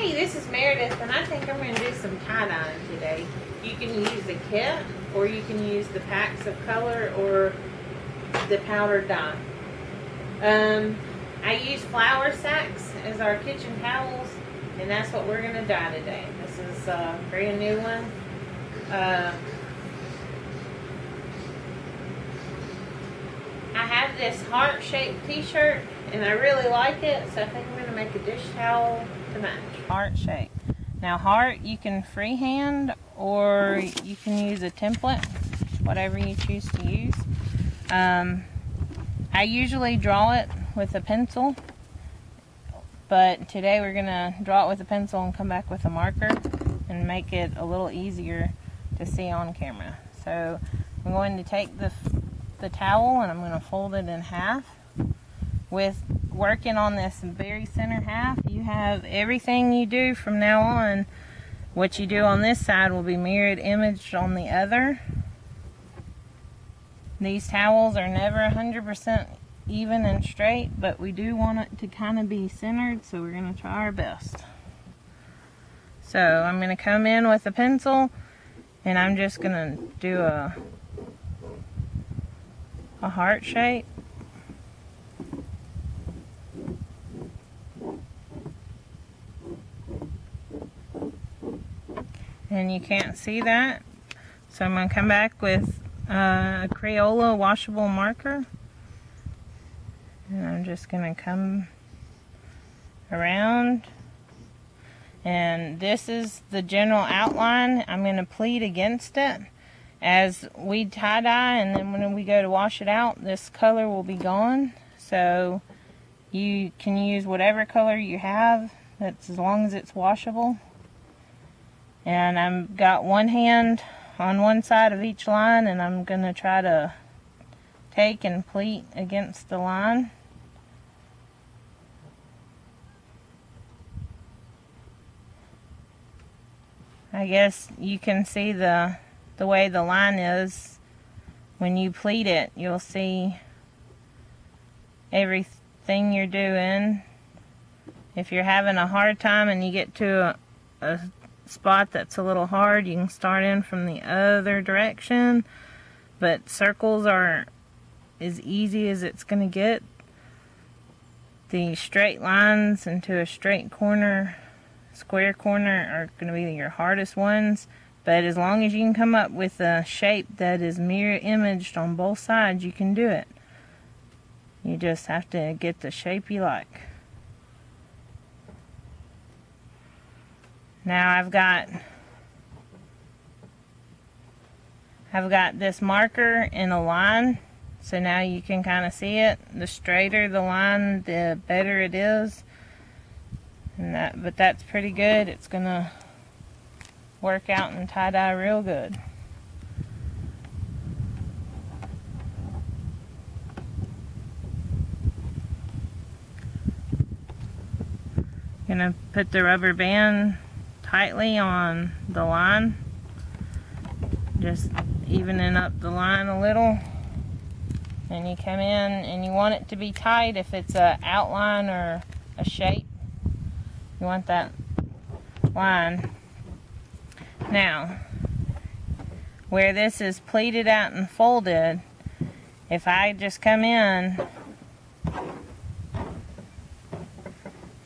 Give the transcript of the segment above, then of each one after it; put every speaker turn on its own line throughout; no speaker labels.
Hey, this is Meredith, and I think I'm going to do some tie-dyeing today. You can use the kit, or you can use the packs of color, or the powdered dye. I use flour sacks as our kitchen towels, and that's what we're going to dye today. This is a brand new one. I have this heart-shaped t-shirt, and I really like it, so I think I'm going to make a dish towel to match. Heart shape. Now heart you can freehand, or you can use a template, whatever you choose to use. I usually draw it with a pencil, but today we're going to draw it with a pencil and come back with a marker and make it a little easier to see on camera. So I'm going to take the towel and I'm going to fold it in half. With working on this very center half, you have everything you do from now on. What you do on this side will be mirrored imaged on the other. These towels are never 100% even and straight, but we do want it to kind of be centered, so we're going to try our best. So I'm going to come in with a pencil, and I'm just going to do a heart shape. And you can't see that, so I'm going to come back with a Crayola washable marker, and I'm just going to come around, and this is the general outline. I'm going to pleat against it as we tie-dye, and then when we go to wash it out, this color will be gone. So you can use whatever color you have, that's as long as it's washable. And I've got one hand on one side of each line, and I'm going to try to take and pleat against the line. I guess you can see the way the line is. When you pleat it, you'll see everything you're doing. If you're having a hard time and you get to a spot that's a little hard, you can start in from the other direction, but circles are as easy as it's going to get. The straight lines into a straight corner, square corner, are going to be your hardest ones, but as long as you can come up with a shape that is mirror imaged on both sides, you can do it. You just have to get the shape you like. Now I've got this marker in a line, so now you can kind of see it. The straighter the line, the better it is. But that's pretty good. It's gonna work out in tie-dye real good. Gonna put the rubber band tightly on the line, just evening up the line a little, and you come in and you want it to be tight. If it's an outline or a shape, you want that line. Now where this is pleated out and folded, if I just come in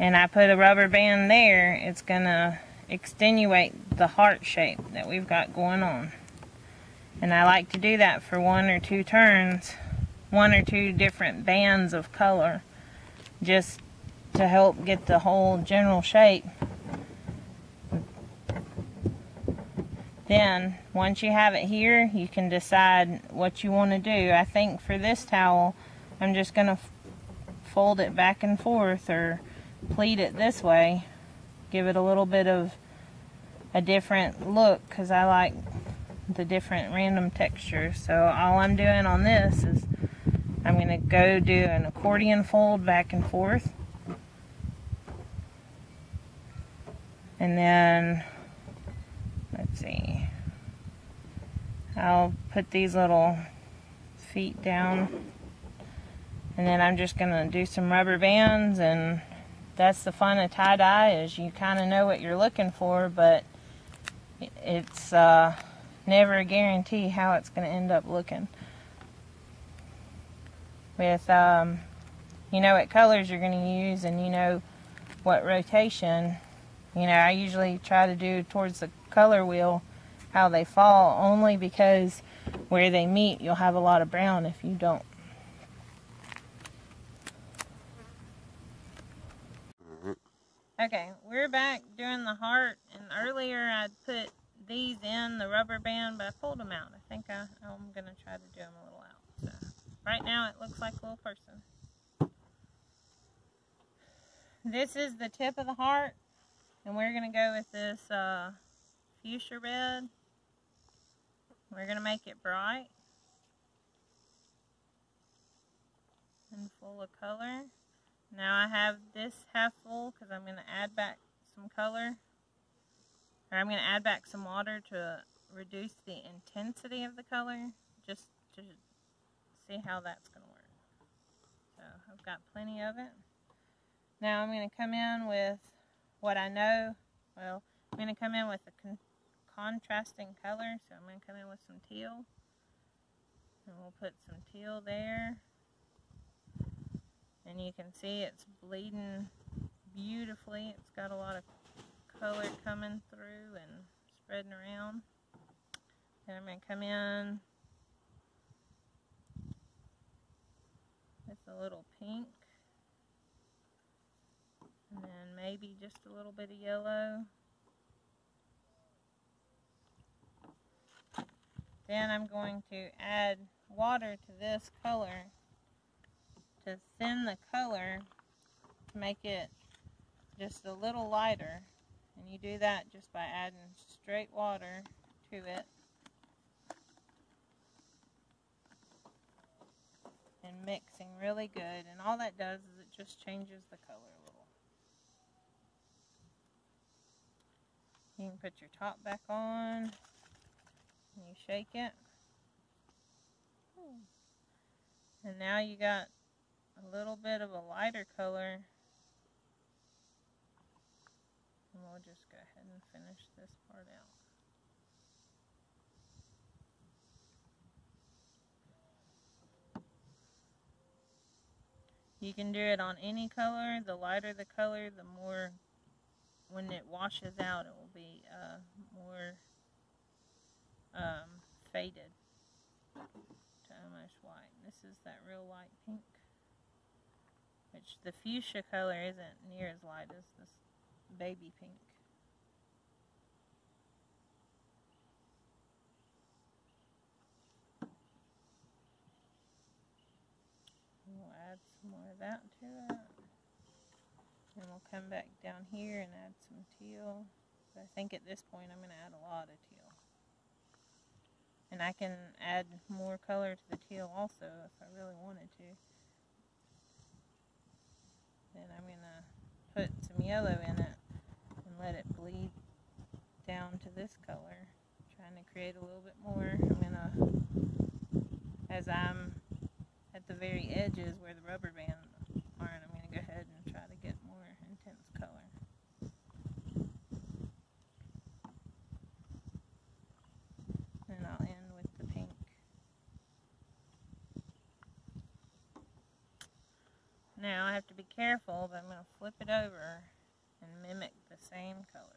and I put a rubber band there, it's gonna extenuate the heart shape that we've got going on. And I like to do that for one or two turns, one or two different bands of color, just to help get the whole general shape. Then once you have it here, you can decide what you want to do. I think for this towel, I'm just going to fold it back and forth, or pleat it this way, give it a little bit of a different look, because I like the different random textures. So all I'm doing on this is I'm going to go do an accordion fold back and forth, and then let's see, I'll put these little feet down, and then I'm just going to do some rubber bands and that's the fun of tie-dye, is you kind of know what you're looking for, but it's never a guarantee how it's going to end up looking. With you know what colors you're going to use, and you know what rotation. You know, I usually try to do towards the color wheel how they fall, only because where they meet you'll have a lot of brown if you don't. Okay, we're back doing the heart, and earlier I'd put these in the rubber band, but I pulled them out. I think I'm going to try to do them a little out. So right now it looks like a little person. This is the tip of the heart, and we're going to go with this fuchsia red. We're going to make it bright and full of color. Now I have this half full because I'm going to add back some color. Or I'm going to add back some water to reduce the intensity of the color, just to see how that's going to work. So I've got plenty of it. Now I'm going to come in with what I know. Well, I'm going to come in with a contrasting color, so I'm going to come in with some teal. And we'll put some teal there. And you can see it's bleeding beautifully. It's got a lot of color coming through and spreading around. And I'm going to come in with a little pink. And then maybe just a little bit of yellow. Then I'm going to add water to this color to thin the color to make it just a little lighter. And you do that just by adding straight water to it and mixing really good. And all that does is it just changes the color a little. You can put your top back on and you shake it. And now you got a little bit of a lighter color. And we'll just go ahead and finish this part out. You can do it on any color. The lighter the color, the more, when it washes out, it will be more faded to almost white. This is that real light pink, which the fuchsia color isn't near as light as this baby pink. We'll add some more of that to it. And we'll come back down here and add some teal. But I think at this point I'm going to add a lot of teal. And I can add more color to the teal also if I really wanted to. Then I'm going to put some yellow in it and let it bleed down to this color. Trying to create a little bit more. I'm going to, as I'm at the very edges where the rubber band aren't, I'm going to go ahead and try to get more intense color. And I'll end with the pink. Now I have to be careful, but I'm going to flip it over and mimic the same colors.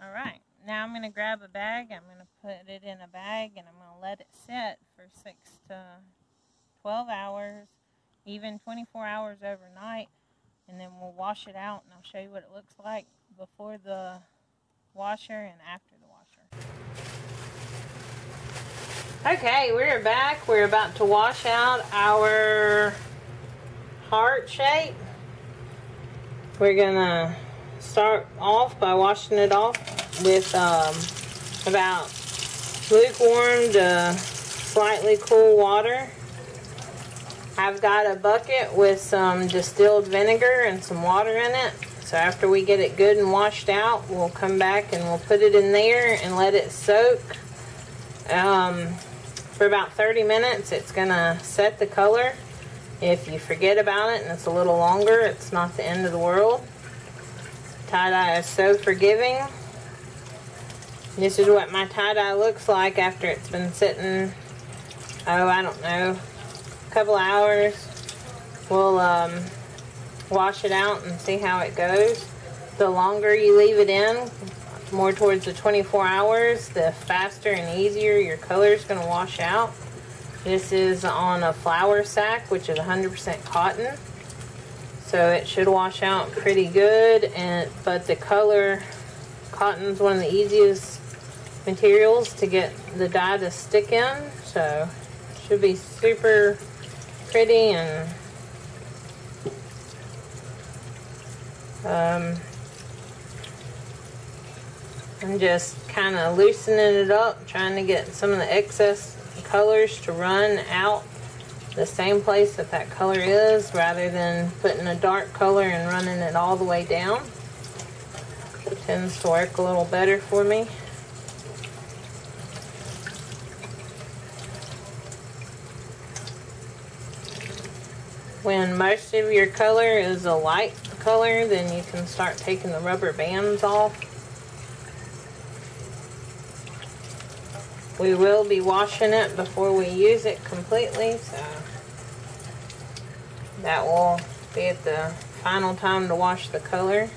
Alright, now I'm going to grab a bag, I'm going to put it in a bag, and I'm going to let it sit for 6 to 12 hours, even 24 hours overnight, and then we'll wash it out, and I'll show you what it looks like before the washer and after the washer. Okay, we're back. We're about to wash out our heart shape. We're gonna start off by washing it off with about lukewarm to slightly cool water. I've got a bucket with some distilled vinegar and some water in it. So after we get it good and washed out, we'll come back and we'll put it in there and let it soak. For about 30 minutes, it's gonna set the color. If you forget about it and it's a little longer, it's not the end of the world. Tie-dye is so forgiving. This is what my tie-dye looks like after it's been sitting, I don't know, a couple hours. We'll wash it out and see how it goes. The longer you leave it in, more towards the 24 hours, the faster and easier your color is going to wash out. This is on a flour sack, which is 100% cotton, so it should wash out pretty good. But the color, cotton's one of the easiest materials to get the dye to stick in, so it should be super pretty. And I'm just kind of loosening it up, trying to get some of the excess colors to run out the same place that that color is, rather than putting a dark color and running it all the way down. It tends to work a little better for me. When most of your color is a light color, then you can start taking the rubber bands off. We will be washing it before we use it completely, so that will be at the final time to wash the color.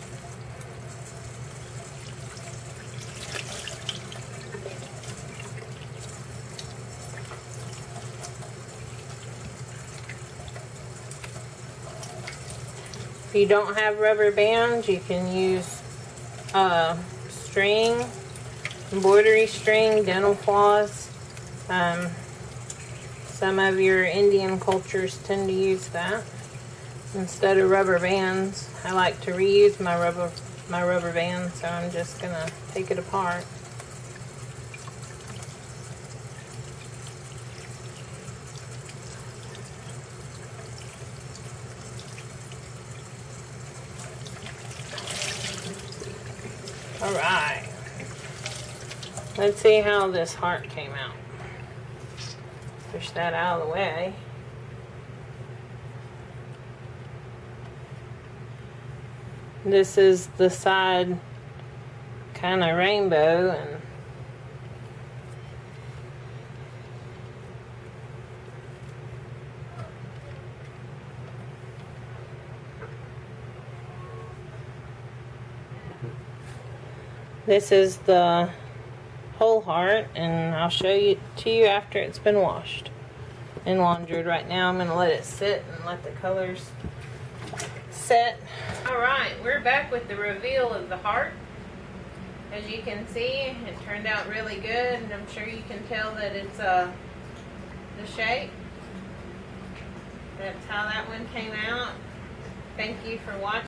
If you don't have rubber bands, you can use string, embroidery string, dental floss. Some of your Indian cultures tend to use that instead of rubber bands. I like to reuse my rubber bands, so I'm just gonna take it apart. All right. Let's see how this heart came out. Push that out of the way. This is the side kind of rainbow, and this is the whole heart, and I'll show you to you after it's been washed and laundered. Right now I'm going to let it sit and let the colors set. Alright, we're back with the reveal of the heart. As you can see, it turned out really good, and I'm sure you can tell that it's the shape. That's how that one came out. Thank you for watching.